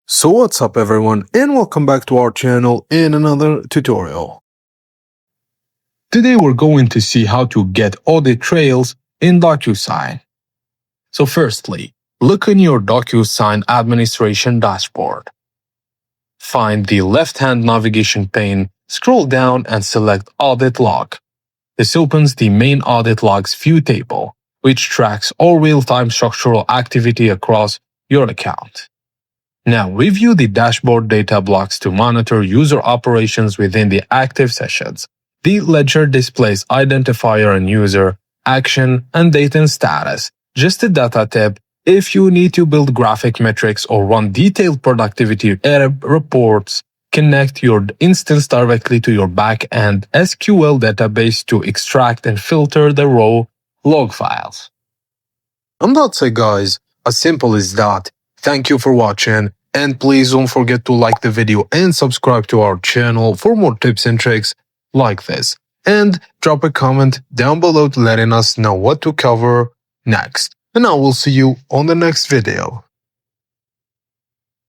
So what's up everyone, and welcome back to our channel in another tutorial. Today we're going to see how to get audit trails in Docusign. So firstly, look in your Docusign administration dashboard. Find the left-hand navigation pane, scroll down and select Audit Log. This opens the main Audit Logs view table, which tracks all real-time structural activity across your account. Now review the dashboard data blocks to monitor user operations within the active sessions. The ledger displays identifier and user, action, and date and status. Just a data tip, if you need to build graphic metrics or run detailed productivity reports, connect your instance directly to your back-end SQL database to extract and filter the raw log files. And that's it guys, as simple as that. Thank you for watching, and please don't forget to like the video and subscribe to our channel for more tips and tricks like this. And drop a comment down below letting us know what to cover next. And I will see you on the next video.